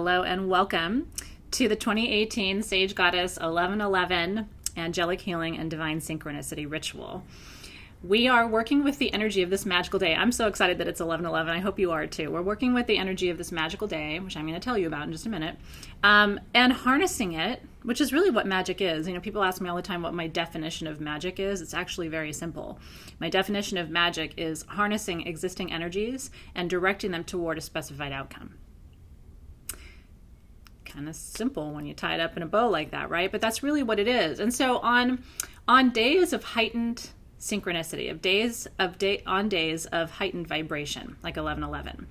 Hello and welcome to the 2018 Sage Goddess 1111 Angelic Healing and Divine Synchronicity Ritual. We are working with the energy of this magical day. I'm so excited that it's 1111. I hope you are too. We're working with the energy of this magical day, which I'm going to tell you about in just a minute, and harnessing it, which is really what magic is. You know, people ask me all the time what my definition of magic is. It's actually very simple. My definition of magic is harnessing existing energies and directing them toward a specified outcome. Kind of simple when you tie it up in a bow like that, right? But that's really what it is. And so on days of heightened synchronicity, on days of heightened vibration, like 1111,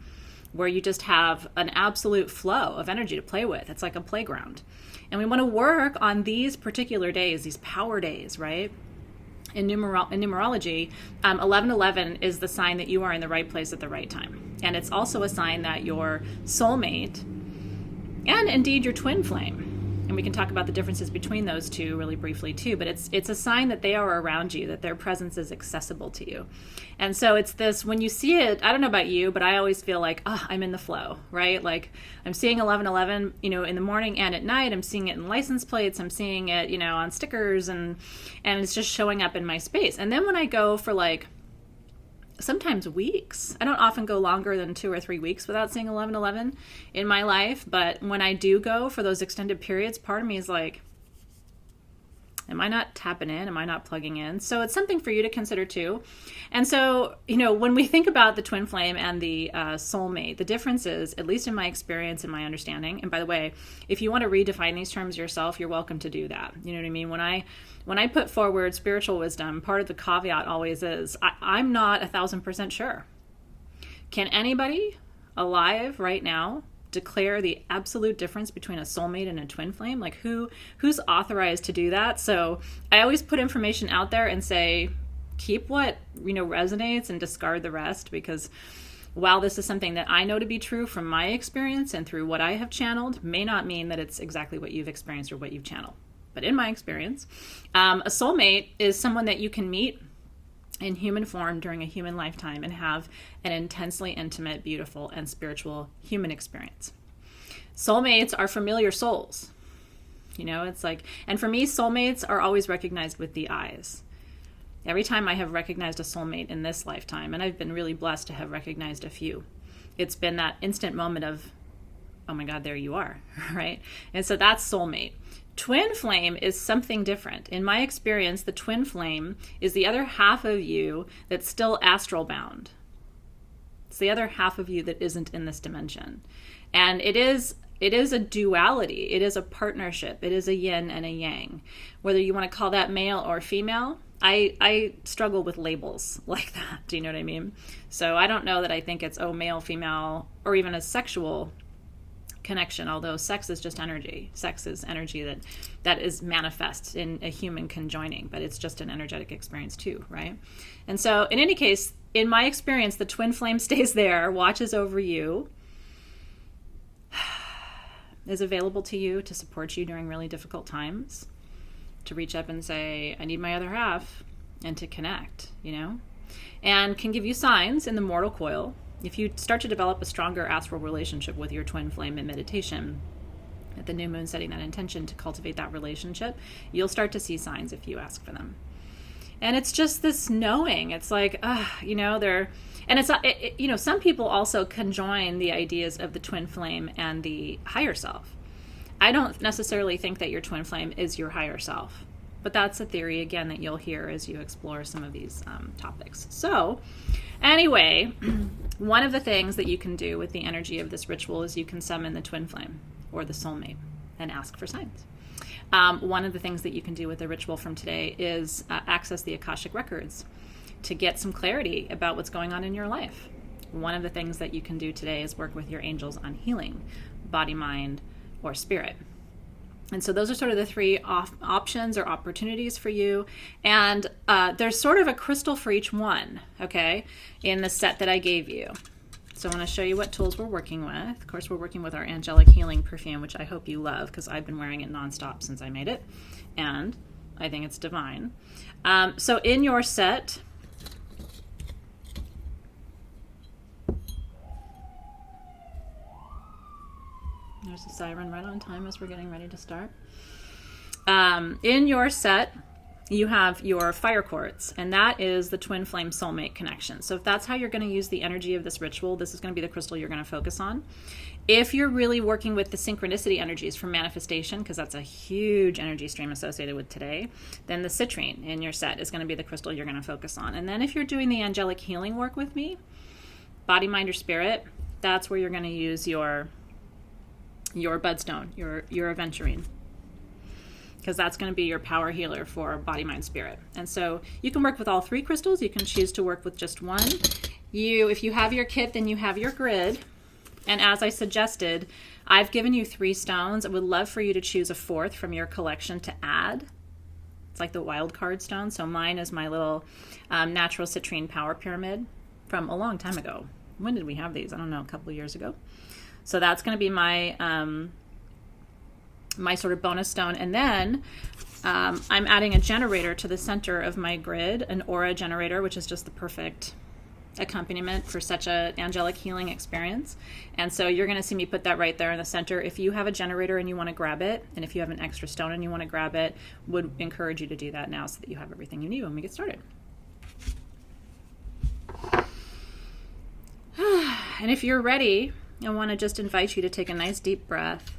where you just have an absolute flow of energy to play with. It's like a playground. And we want to work on these particular days, these power days, right? In numerology, 1111 is the sign that you are in the right place at the right time. And it's also a sign that your soulmate and indeed your twin flame, and we can talk about the differences between those two really briefly too, but it's a sign that they are around you, that their presence is accessible to you. And so it's this, when you see it, I don't know about you, but I always feel like, I'm in the flow, right? Like I'm seeing 1111, in the morning and at night. I'm seeing it in license plates. I'm seeing it, on stickers, and it's just showing up in my space. And then when I go for sometimes weeks. I don't often go longer than 2 or 3 weeks without seeing 1111 in my life. But when I do go for those extended periods, part of me is like, am I not tapping in? Am I not plugging in? So it's something for you to consider too. And so, when we think about the twin flame and the soulmate, the difference is, at least in my experience and my understanding, and by the way, if you want to redefine these terms yourself, you're welcome to do that. You know what I mean? When I put forward spiritual wisdom, part of the caveat always is, I'm not 1,000% sure. Can anybody alive right now declare the absolute difference between a soulmate and a twin flame? Like who's authorized to do that? So I always put information out there and say, keep what resonates and discard the rest, because while this is something that I know to be true from my experience and through what I have channeled, may not mean that it's exactly what you've experienced or what you've channeled. But in my experience, a soulmate is someone that you can meet in human form during a human lifetime and have an intensely intimate, beautiful, and spiritual human experience. Soulmates are familiar souls. It's like, and for me, soulmates are always recognized with the eyes. Every time I have recognized a soulmate in this lifetime, and I've been really blessed to have recognized a few, it's been that instant moment of, oh my God, there you are, right? And so that's soulmate. Twin flame is something different. In my experience, the twin flame is the other half of you that's still astral bound. It's the other half of you that isn't in this dimension. And it is a duality. It is a partnership. It is a yin and a yang. Whether you want to call that male or female, I struggle with labels like that. Do you know what I mean? So I don't know that I think it's, male, female, or even a sexual connection, although sex is just energy. Sex is energy that is manifest in a human conjoining, but it's just an energetic experience too, right? And so in any case, in my experience, the twin flame stays there, watches over you, is available to you to support you during really difficult times, to reach up and say, I need my other half, and to connect, and can give you signs in the mortal coil. If you start to develop a stronger astral relationship with your twin flame in meditation, at the new moon, setting that intention to cultivate that relationship, you'll start to see signs if you ask for them. And it's just this knowing. It's like, they're, and it's, some people also conjoin the ideas of the twin flame and the higher self. I don't necessarily think that your twin flame is your higher self, but that's a theory, again, that you'll hear as you explore some of these topics. So anyway, one of the things that you can do with the energy of this ritual is you can summon the twin flame or the soulmate and ask for signs. One of the things that you can do with the ritual from today is access the Akashic records to get some clarity about what's going on in your life. One of the things that you can do today is work with your angels on healing, body, mind, or spirit. And so those are sort of the three options or opportunities for you. And there's sort of a crystal for each one, okay, in the set that I gave you. So I want to show you what tools we're working with. Of course, we're working with our Angelic Healing perfume, which I hope you love because I've been wearing it nonstop since I made it. And I think it's divine. So in your set, there's There's a siren right on time as we're getting ready to start. In your set, you have your fire quartz, and that is the twin flame soulmate connection. So if that's how you're going to use the energy of this ritual, this is going to be the crystal you're going to focus on. If you're really working with the synchronicity energies for manifestation, because that's a huge energy stream associated with today, then the citrine in your set is going to be the crystal you're going to focus on. And then if you're doing the angelic healing work with me, body, mind, or spirit, that's where you're going to use your budstone, your aventurine, because that's going to be your power healer for body, mind, spirit. And so you can work with all three crystals. You can choose to work with just one. If you have your kit, then you have your grid. And as I suggested, I've given you 3 stones. I would love for you to choose a 4th from your collection to add. It's like the wild card stone. So mine is my little natural citrine power pyramid from a long time ago. When did we have these? I don't know, a couple of years ago. So that's going to be my my sort of bonus stone. And then I'm adding a generator to the center of my grid, an aura generator, which is just the perfect accompaniment for such an angelic healing experience. And so you're going to see me put that right there in the center. If you have a generator and you want to grab it, and if you have an extra stone and you want to grab it, would encourage you to do that now so that you have everything you need when we get started. And if you're ready, I want to just invite you to take a nice deep breath,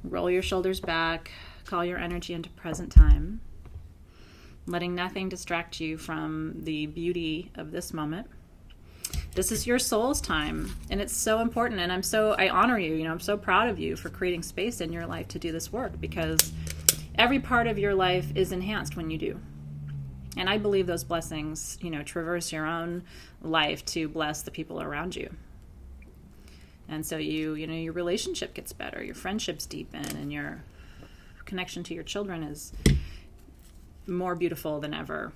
roll your shoulders back, call your energy into present time, letting nothing distract you from the beauty of this moment. This is your soul's time, and it's so important, and I honor you. I'm so proud of you for creating space in your life to do this work, because every part of your life is enhanced when you do. And I believe those blessings, traverse your own life to bless the people around you. And so your relationship gets better, your friendships deepen, and your connection to your children is more beautiful than ever.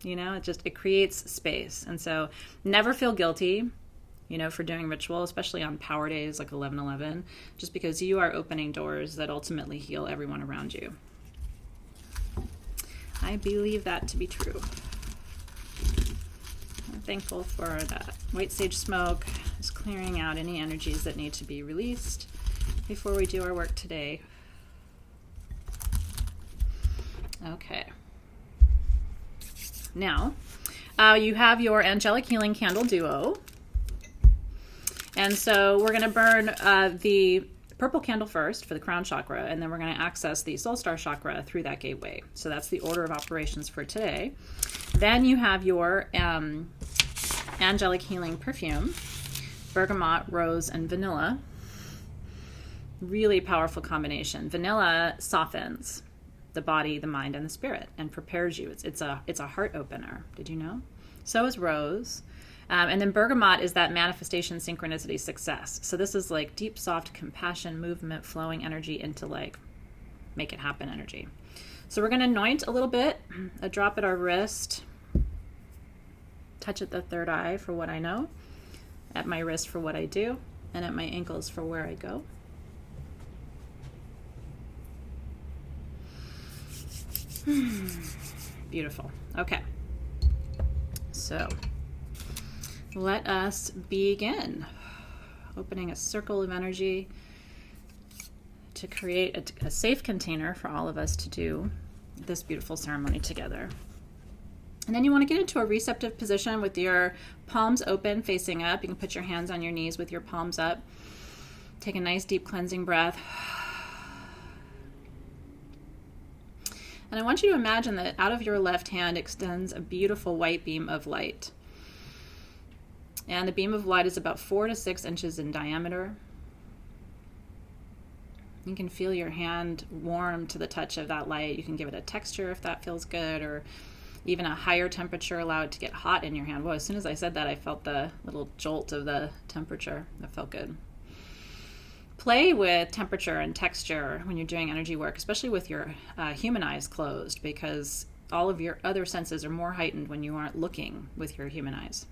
It creates space. And so never feel guilty, for doing ritual, especially on power days like 11/11, just because you are opening doors that ultimately heal everyone around you. I believe that to be true. I'm thankful for that white sage smoke, just clearing out any energies that need to be released before we do our work today. Okay. Now, you have your Angelic Healing Candle Duo. And so we're going to burn the purple candle first for the Crown Chakra, and then we're going to access the Soul Star Chakra through that gateway. So that's the order of operations for today. Then you have your Angelic Healing Perfume, Bergamot, Rose, and Vanilla. Really powerful combination. Vanilla softens the body, the mind, and the spirit, and prepares you. It's a heart opener. Did you know? So is Rose. And then Bergamot is that manifestation, synchronicity, success. So this is like deep, soft compassion, movement, flowing energy into like make it happen energy. So we're going to anoint a little bit, a drop at our wrist, touch at the third eye for what I know, at my wrist for what I do, and at my ankles for where I go. Beautiful. Okay. So let us begin. Opening a circle of energy to create a safe container for all of us to do this beautiful ceremony together. And then you want to get into a receptive position with your palms open, facing up. You can put your hands on your knees with your palms up. Take a nice deep cleansing breath. And I want you to imagine that out of your left hand extends a beautiful white beam of light. And the beam of light is about 4 to 6 inches in diameter. You can feel your hand warm to the touch of that light. You can give it a texture if that feels good, or even a higher temperature, allow it to get hot in your hand. Well, as soon as I said that, I felt the little jolt of the temperature. That felt good. Play with temperature and texture when you're doing energy work, especially with your human eyes closed, because all of your other senses are more heightened when you aren't looking with your human eyes.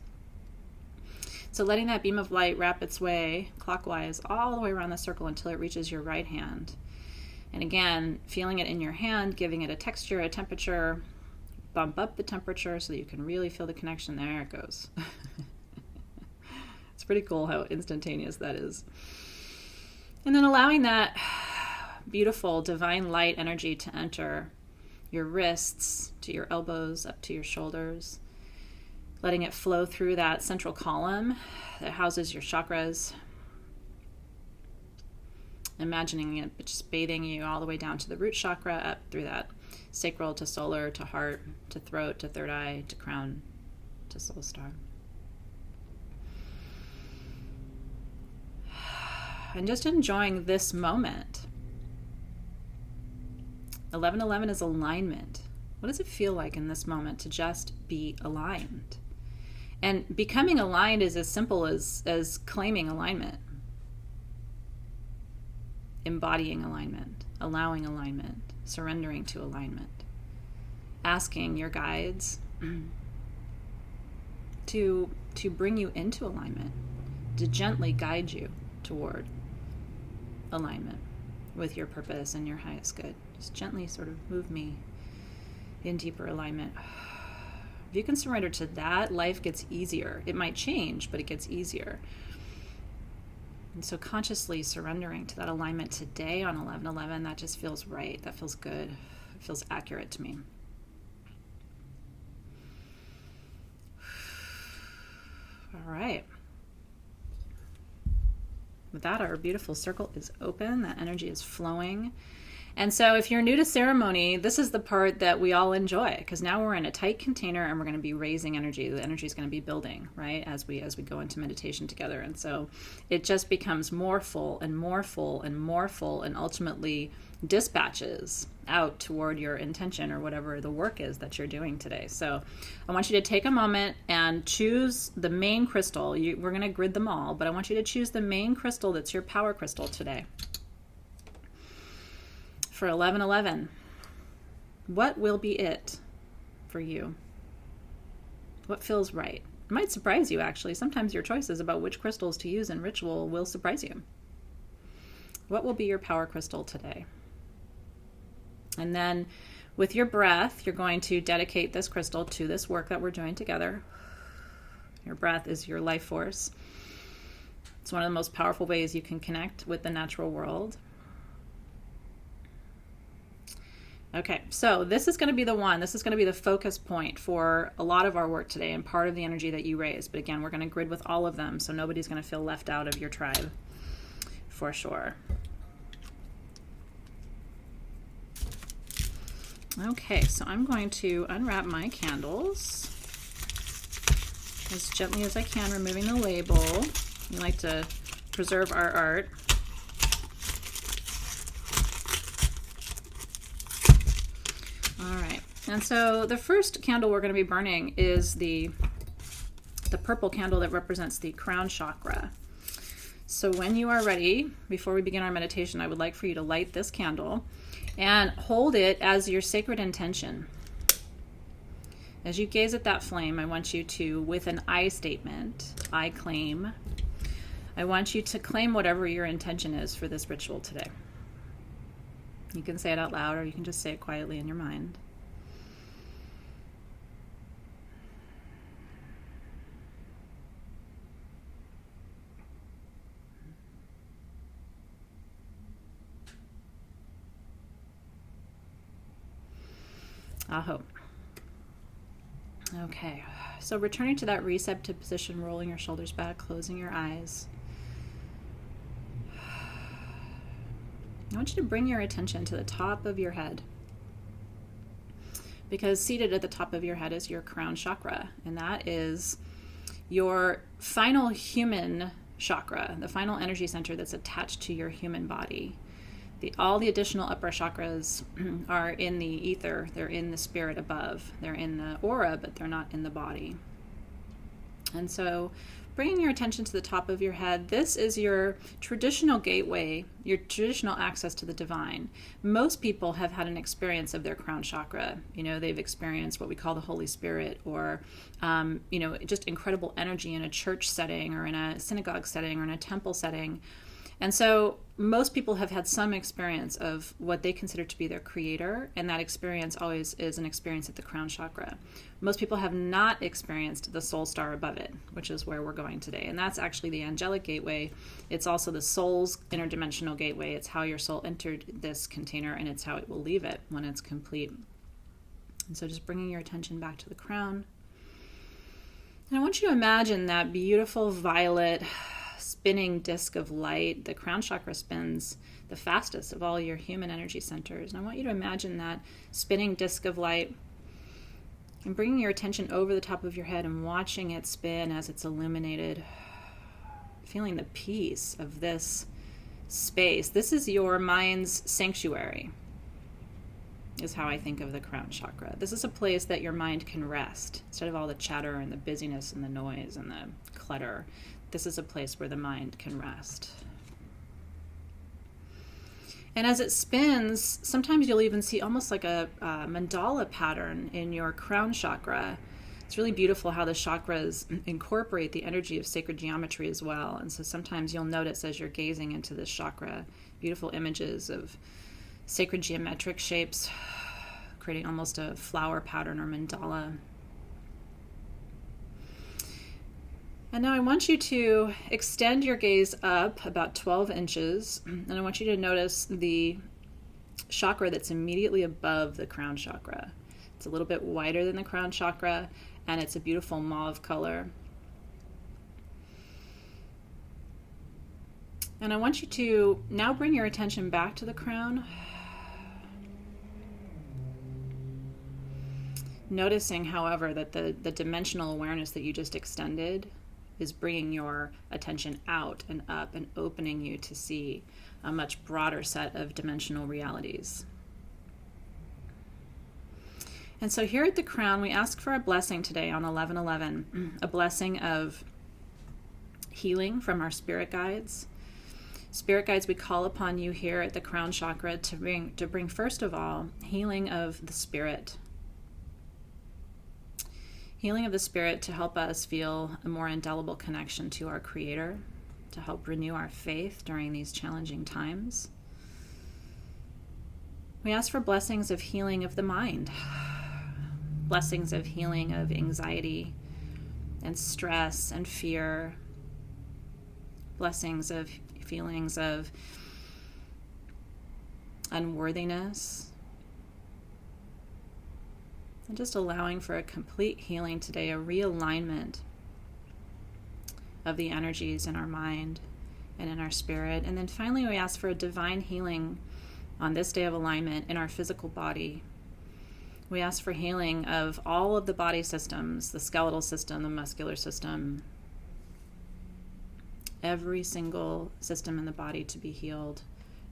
So letting that beam of light wrap its way clockwise all the way around the circle until it reaches your right hand. And again, feeling it in your hand, giving it a texture, a temperature, bump up the temperature so that you can really feel the connection. There it goes. It's pretty cool how instantaneous that is. And then allowing that beautiful divine light energy to enter your wrists, to your elbows, up to your shoulders, letting it flow through that central column that houses your chakras, imagining it just bathing you all the way down to the root chakra, up through that sacral to solar to heart to throat to third eye to crown to soul star. And just enjoying this moment. 1111 is alignment. What does it feel like in this moment to just be aligned? And becoming aligned is as simple as claiming alignment, embodying alignment, allowing alignment, surrendering to alignment, asking your guides to bring you into alignment, to gently guide you toward alignment with your purpose and your highest good. Just gently sort of move me in deeper alignment. If you can surrender to that, life gets easier. It might change, but it gets easier. And so consciously surrendering to that alignment today on 11/11, that just feels right. That feels good. It feels accurate to me. All right. With that, our beautiful circle is open. That energy is flowing. And so if you're new to ceremony, this is the part that we all enjoy, because now we're in a tight container and we're going to be raising energy. The energy is going to be building, right, as we go into meditation together. And so it just becomes more full and more full and more full, and ultimately dispatches out toward your intention or whatever the work is that you're doing today. So I want you to take a moment and choose the main crystal. We're going to grid them all, but I want you to choose the main crystal that's your power crystal today. For 11/11, what will be it for you? What feels right? It might surprise you, actually. Sometimes your choices about which crystals to use in ritual will surprise you. What will be your power crystal today? And then with your breath, you're going to dedicate this crystal to this work that we're doing together. Your breath is your life force. It's one of the most powerful ways you can connect with the natural world. Okay, so this is going to be the one. This is going to be the focus point for a lot of our work today and part of the energy that you raise. But again, we're going to grid with all of them, so nobody's going to feel left out of your tribe, for sure. Okay, so I'm going to unwrap my candles as gently as I can, removing the label. We like to preserve our art. All right, and so the first candle we're going to be burning is the purple candle that represents the Crown Chakra. So when you are ready, before we begin our meditation, I would like for you to light this candle and hold it as your sacred intention. As you gaze at that flame, I want you to, with an I statement, I claim, I want you to claim whatever your intention is for this ritual today. You can say it out loud, or you can just say it quietly in your mind. Aho. Okay, so returning to that receptive position, rolling your shoulders back, closing your eyes. I want you to bring your attention to the top of your head, because seated at the top of your head is your crown chakra, and that is your final human chakra, the final energy center that's attached to your human body. All the additional upper chakras are in the ether. They're in the spirit above. They're in the aura, but they're not in the body. And so bringing your attention to the top of your head, this is your traditional gateway, your traditional access to the divine. Most people have had an experience of their crown chakra. You know, they've experienced what we call the Holy Spirit, or, just incredible energy in a church setting or in a synagogue setting or in a temple setting. And so most people have had some experience of what they consider to be their creator, and that experience always is an experience at the crown chakra. Most people have not experienced the soul star above it, which is where we're going today. And that's actually the angelic gateway. It's also the soul's interdimensional gateway. It's how your soul entered this container, and it's how it will leave it when it's complete. And so just bringing your attention back to the crown. And I want you to imagine that beautiful violet spinning disc of light. The crown chakra spins the fastest of all your human energy centers. And I want you to imagine that spinning disc of light and bringing your attention over the top of your head and watching it spin as it's illuminated, feeling the peace of this space. This is your mind's sanctuary, is how I think of the crown chakra. This is a place that your mind can rest instead of all the chatter and the busyness and the noise and the clutter. This is a place where the mind can rest. And as it spins, sometimes you'll even see almost like a mandala pattern in your crown chakra. It's really beautiful how the chakras incorporate the energy of sacred geometry as well. And so sometimes you'll notice as you're gazing into this chakra, beautiful images of sacred geometric shapes, creating almost a flower pattern or mandala. And now I want you to extend your gaze up about 12 inches, and I want you to notice the chakra that's immediately above the crown chakra. It's a little bit wider than the crown chakra, and it's a beautiful mauve color. And I want you to now bring your attention back to the crown, noticing, however, that the dimensional awareness that you just extended is bringing your attention out and up and opening you to see a much broader set of dimensional realities. And so here at the crown, we ask for a blessing today on 11/11, a blessing of healing from our spirit guides. Spirit guides, we call upon you here at the crown chakra to bring first of all, healing of the spirit. Healing of the spirit to help us feel a more indelible connection to our Creator, to help renew our faith during these challenging times. We ask for blessings of healing of the mind, blessings of healing of anxiety and stress and fear, blessings of feelings of unworthiness, and just allowing for a complete healing today, a realignment of the energies in our mind and in our spirit. And then finally, we ask for a divine healing on this day of alignment in our physical body. We ask for healing of all of the body systems, the skeletal system, the muscular system, every single system in the body to be healed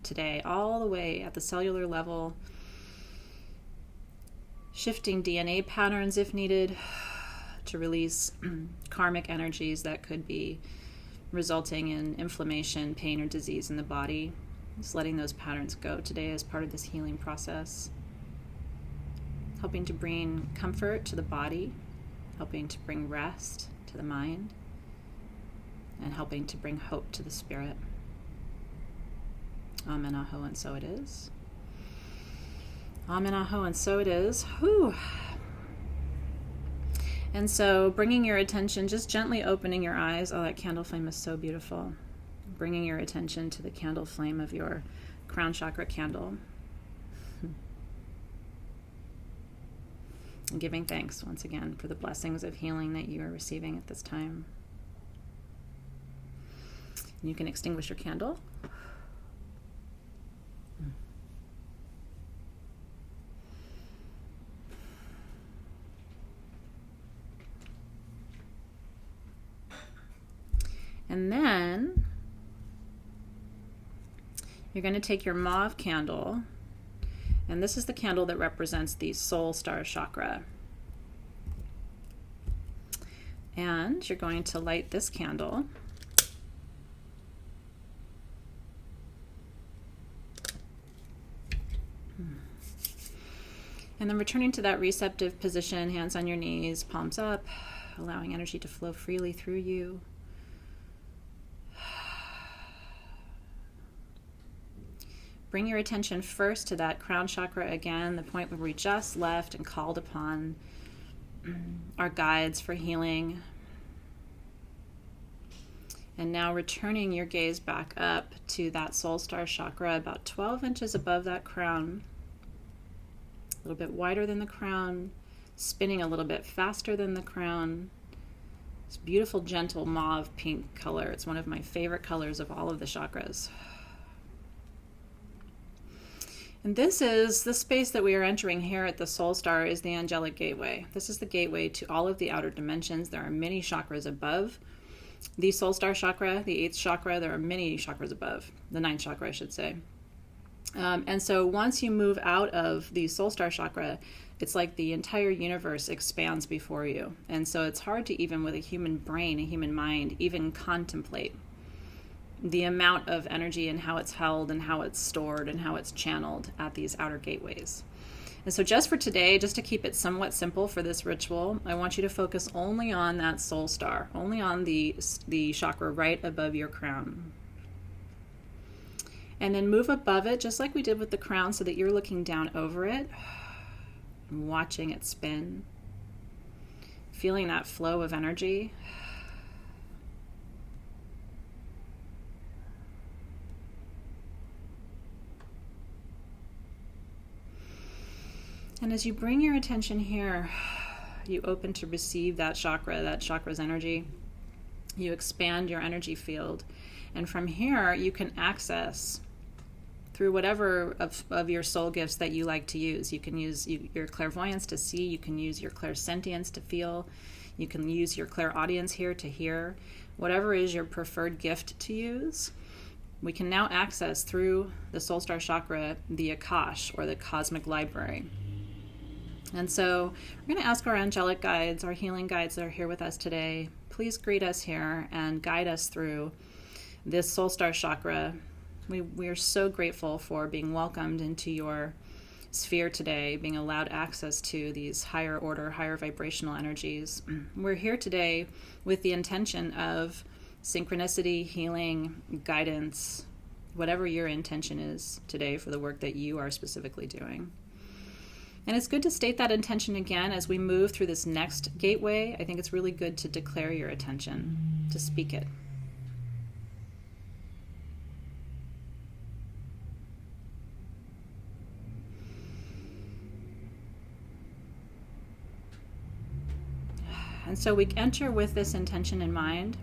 today, all the way at the cellular level, shifting DNA patterns if needed to release karmic energies that could be resulting in inflammation, pain, or disease in the body. Just letting those patterns go today as part of this healing process. Helping to bring comfort to the body, helping to bring rest to the mind, and helping to bring hope to the spirit. Amen, aho, and so it is. Amen, aho, and so it is. Whew. And so bringing your attention, just gently opening your eyes. Oh, that candle flame is so beautiful. Bringing your attention to the candle flame of your crown chakra candle. And giving thanks once again for the blessings of healing that you are receiving at this time. And you can extinguish your candle. And then you're going to take your mauve candle, and this is the candle that represents the soul star chakra. And you're going to light this candle. And then returning to that receptive position, hands on your knees, palms up, allowing energy to flow freely through you. bring your attention first to that crown chakra again, the point where we just left and called upon our guides for healing. And now returning your gaze back up to that soul star chakra, about 12 inches above that crown, a little bit wider than the crown, spinning a little bit faster than the crown. This beautiful, gentle mauve pink color. It's one of my favorite colors of all of the chakras. And this is the space that we are entering here at the soul star is the Angelic Gateway. This is the gateway to all of the outer dimensions. There are many chakras above the soul star chakra, the 8th chakra. There are many chakras above, the 9th chakra, I should say. And so once you move out of the soul star chakra, it's like the entire universe expands before you. And so it's hard to, even with a human brain, a human mind, even contemplate the amount of energy and how it's held and how it's stored and how it's channeled at these outer gateways. And so just for today, just to keep it somewhat simple for this ritual, I want you to focus only on that soul star, only on the chakra right above your crown. And then move above it, just like we did with the crown, so that you're looking down over it, watching it spin, feeling that flow of energy. And as you bring your attention here, you open to receive that chakra's energy. You expand your energy field. And from here, you can access through whatever of your soul gifts that you like to use. You can use your clairvoyance to see. You can use your clairsentience to feel. You can use your clairaudience here to hear. Whatever is your preferred gift to use, we can now access through the soul star chakra the Akashic, or the cosmic library. And so we're going to ask our angelic guides, our healing guides that are here with us today, please greet us here and guide us through this soul star chakra. We are so grateful for being welcomed into your sphere today, being allowed access to these higher order, higher vibrational energies. We're here today with the intention of synchronicity, healing, guidance, whatever your intention is today for the work that you are specifically doing. And it's good to state that intention again as we move through this next gateway. I think it's really good to declare your intention, to speak it. And so we enter with this intention in mind,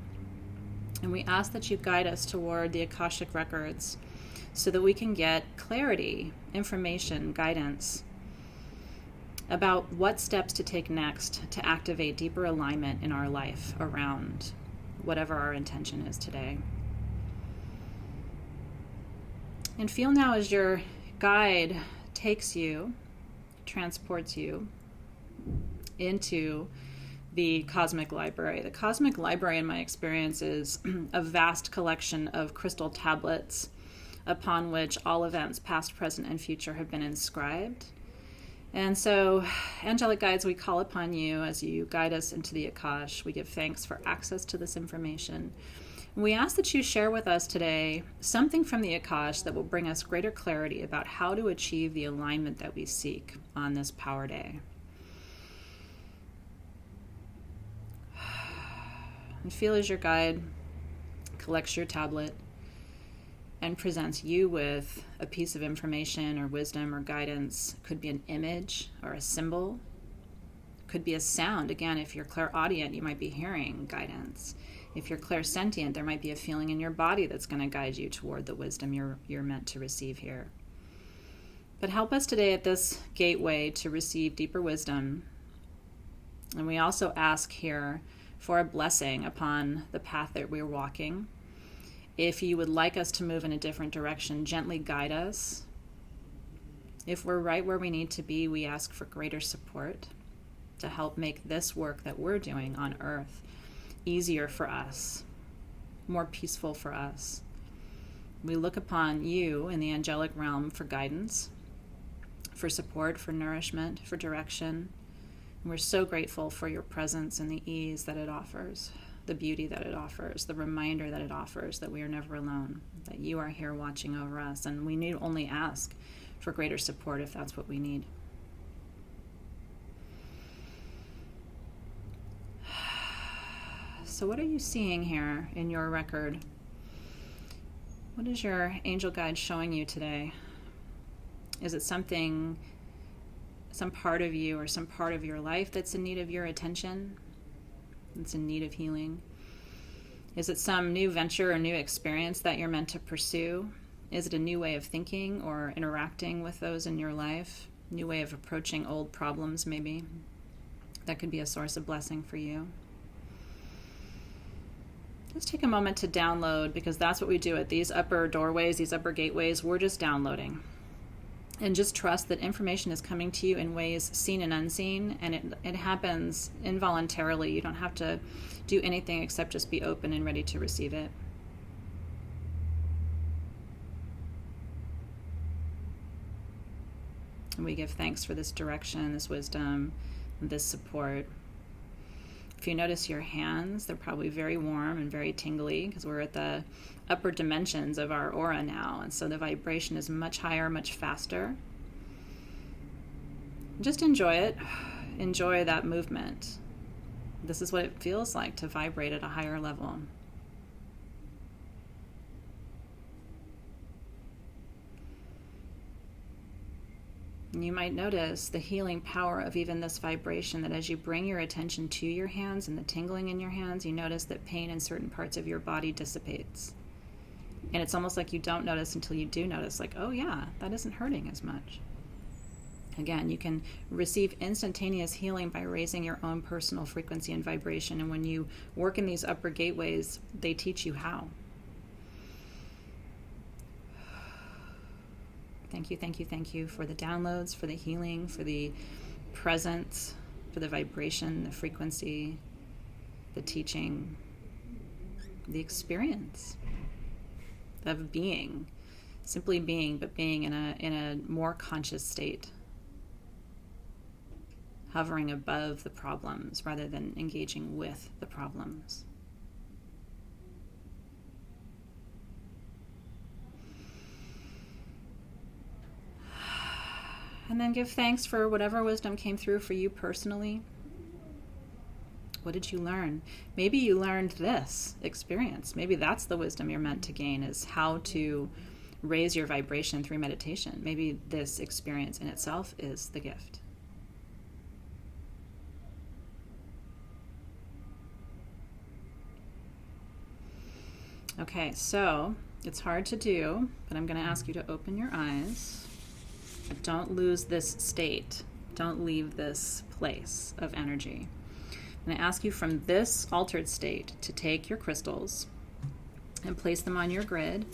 and we ask that you guide us toward the Akashic records so that we can get clarity, information, guidance about what steps to take next to activate deeper alignment in our life around whatever our intention is today. And feel now as your guide takes you, transports you into the cosmic library. The cosmic library, in my experience, is a vast collection of crystal tablets upon which all events, past, present, and future, have been inscribed. And so, angelic guides, we call upon you as you guide us into the Akashic. We give thanks for access to this information. We ask that you share with us today something from the Akashic that will bring us greater clarity about how to achieve the alignment that we seek on this power day. And feel as your guide collects your tablet and presents you with a piece of information or wisdom or guidance. It could be an image or a symbol. It could be a sound. Again, if you're clairaudient, you might be hearing guidance. If you're clairsentient, there might be a feeling in your body that's going to guide you toward the wisdom you're meant to receive here. But help us today at this gateway to receive deeper wisdom. And we also ask here for a blessing upon the path that we're walking. If you would like us to move in a different direction, gently guide us. If we're right where we need to be, we ask for greater support to help make this work that we're doing on earth easier for us, more peaceful for us. We look upon you in the angelic realm for guidance, for support, for nourishment, for direction. And we're so grateful for your presence and the ease that it offers. the beauty that it offers, the reminder that it offers that we are never alone, that you are here watching over us, and we need only ask for greater support if that's what we need. So what are you seeing here in your record? What is your angel guide showing you today? Is it something, some part of you or some part of your life that's in need of your attention? That's in need of healing? Is it some new venture or new experience that you're meant to pursue? Is it a new way of thinking or interacting with those in your life? New way of approaching old problems, maybe? That could be a source of blessing for you. Just take a moment to download, because that's what we do at these upper doorways, these upper gateways. We're just downloading. And just trust that information is coming to you in ways seen and unseen, and it happens involuntarily. You don't have to do anything except just be open and ready to receive it. And we give thanks for this direction, this wisdom, this support. If you notice your hands, they're probably very warm and very tingly because we're at the upper dimensions of our aura now. And so the vibration is much higher, much faster. Just enjoy it. Enjoy that movement. This is what it feels like to vibrate at a higher level. And you might notice the healing power of even this vibration, that as you bring your attention to your hands and the tingling in your hands, you notice that pain in certain parts of your body dissipates. And it's almost like you don't notice until you do notice, like, oh yeah, that isn't hurting as much. Again, you can receive instantaneous healing by raising your own personal frequency and vibration. And when you work in these upper gateways, they teach you how. Thank you, thank you, thank you for the downloads, for the healing, for the presence, for the vibration, the frequency, the teaching, the experience of being, simply being, but being in a more conscious state, hovering above the problems rather than engaging with the problems. And then give thanks for whatever wisdom came through for you personally. What did you learn? Maybe you learned this experience. Maybe that's the wisdom you're meant to gain, is how to raise your vibration through meditation. Maybe this experience in itself is the gift. Okay, so it's hard to do, but I'm going to ask you to open your eyes. Don't lose this state. Don't leave this place of energy. I'm going to ask you from this altered state to take your crystals and place them on your grid.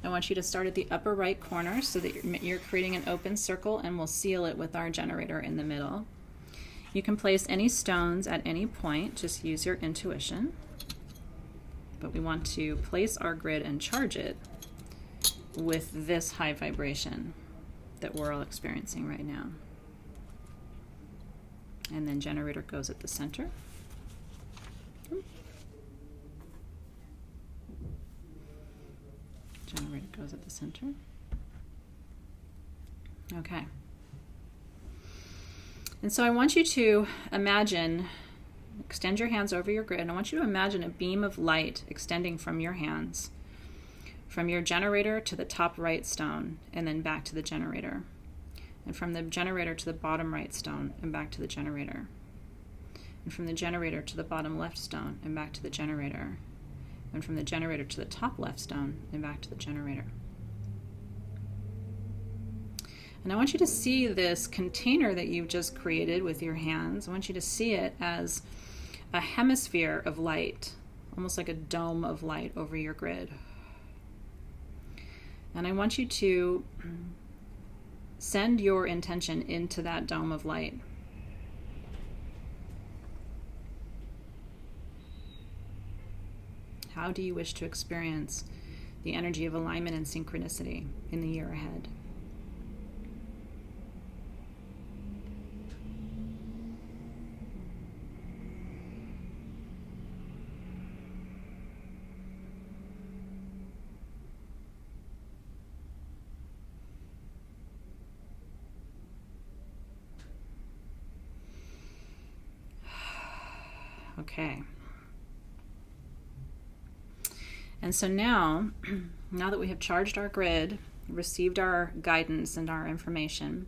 I want you to start at the upper right corner so that you're creating an open circle, and we'll seal it with our generator in the middle. You can place any stones at any point. Just use your intuition. But we want to place our grid and charge it with this high vibration that we're all experiencing right now. And then generator goes at the center. Generator goes at the center. Okay. And so I want you to imagine, extend your hands over your grid, and I want you to imagine a beam of light extending from your hands, from your generator to the top right stone, and then back to the generator. And from the generator to the bottom right stone, and back to the generator. And from the generator to the bottom left stone, and back to the generator. And from the generator to the top left stone, and back to the generator. And I want you to see this container that you've just created with your hands. I want you to see it as a hemisphere of light, almost like a dome of light over your grid. And I want you to send your intention into that dome of light. How do you wish to experience the energy of alignment and synchronicity in the year ahead? Okay. And so now that we have charged our grid, received our guidance and our information,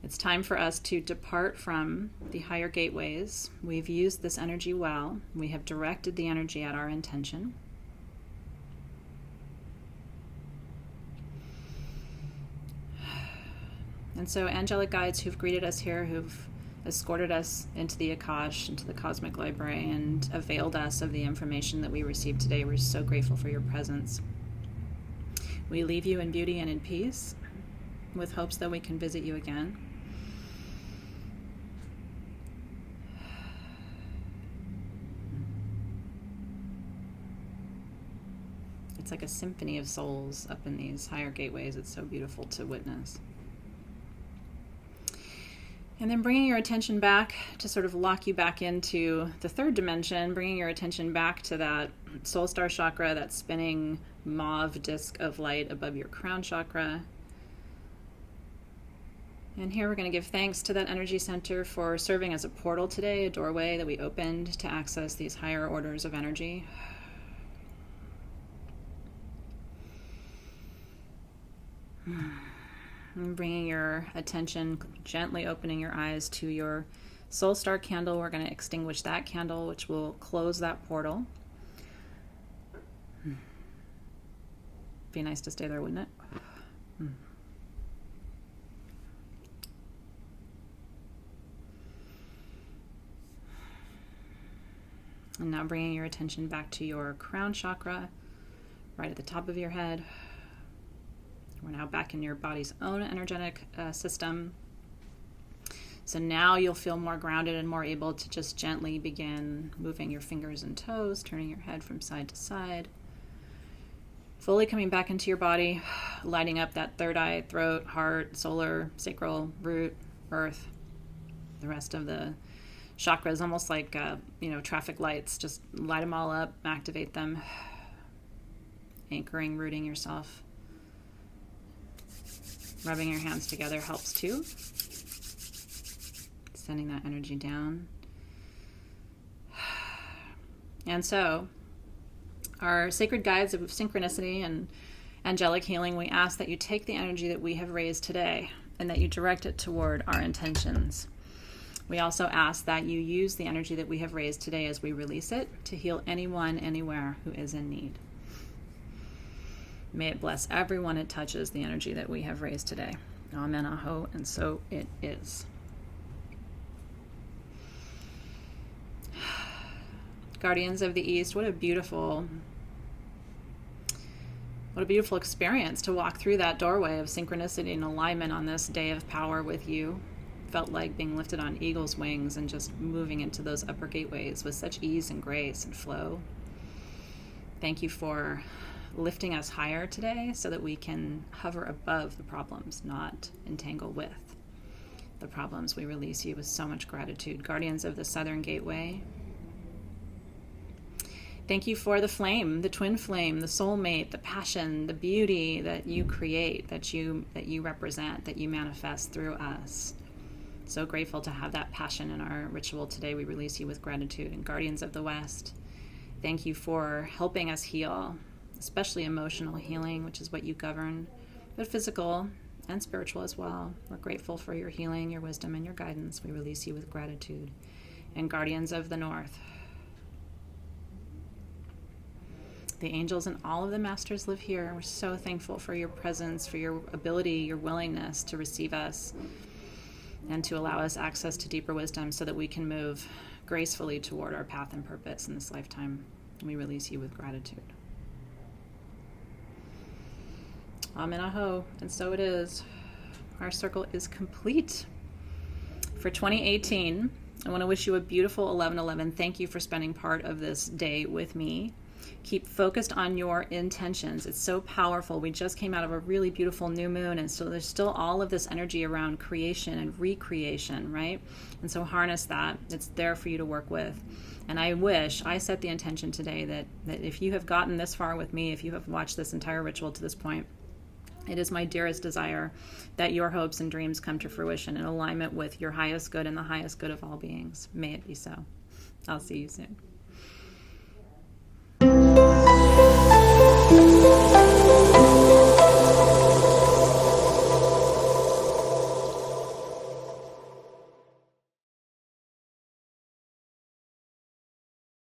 it's time for us to depart from the higher gateways. We've used this energy well. We have directed the energy at our intention. And so angelic guides who've greeted us here, who've escorted us into the Akash, into the cosmic library, and availed us of the information that we received today, we're so grateful for your presence. We leave you in beauty and in peace, with hopes that we can visit you again. It's like a symphony of souls up in these higher gateways. It's so beautiful to witness. And then bringing your attention back to sort of lock you back into the third dimension, bringing your attention back to that soul star chakra, that spinning mauve disc of light above your crown chakra. And here we're going to give thanks to that energy center for serving as a portal today, a doorway that we opened to access these higher orders of energy. And bringing your attention, gently opening your eyes to your soul star candle. We're going to extinguish that candle, which will close that portal. Be nice to stay there, wouldn't it? And now bringing your attention back to your crown chakra, right at the top of your head. We're now back in your body's own energetic system. So now you'll feel more grounded and more able to just gently begin moving your fingers and toes, turning your head from side to side. Fully coming back into your body, lighting up that third eye, throat, heart, solar, sacral, root, earth. The rest of the chakras, almost like traffic lights. Just light them all up, activate them. Anchoring, rooting yourself. Rubbing your hands together helps too. Sending that energy down. And so, our sacred guides of synchronicity and angelic healing, we ask that you take the energy that we have raised today and that you direct it toward our intentions. We also ask that you use the energy that we have raised today as we release it to heal anyone, anywhere who is in need. May it bless everyone it touches, the energy that we have raised today. Amen, aho, and so it is. Guardians of the East, what a beautiful experience to walk through that doorway of synchronicity and alignment on this day of power with you. Felt like being lifted on eagle's wings and just moving into those upper gateways with such ease and grace and flow. Thank you for lifting us higher today so that we can hover above the problems, not entangle with the problems. We release you with so much gratitude. Guardians of the Southern Gateway, thank you for the flame, the twin flame, the soulmate, the passion, the beauty that you create, that you represent, that you manifest through us. So grateful to have that passion in our ritual today. We release you with gratitude. And Guardians of the West, thank you for helping us heal, especially emotional healing, which is what you govern, but physical and spiritual as well. We're grateful for your healing, your wisdom, and your guidance. We release you with gratitude. And Guardians of the North, the angels and all of the masters live here. We're so thankful for your presence, for your ability, your willingness to receive us and to allow us access to deeper wisdom so that we can move gracefully toward our path and purpose in this lifetime. We release you with gratitude. Amen, aho, and so it is. Our circle is complete for 2018. I want to wish you a beautiful 11/11. Thank you for spending part of this day with me. Keep focused on your intentions. It's so powerful. We just came out of a really beautiful new moon, and so there's still all of this energy around creation and recreation, right? And so harness that. It's there for you to work with. And I set the intention today that if you have gotten this far with me, if you have watched this entire ritual to this point, it is my dearest desire that your hopes and dreams come to fruition in alignment with your highest good and the highest good of all beings. May it be so. I'll see you soon.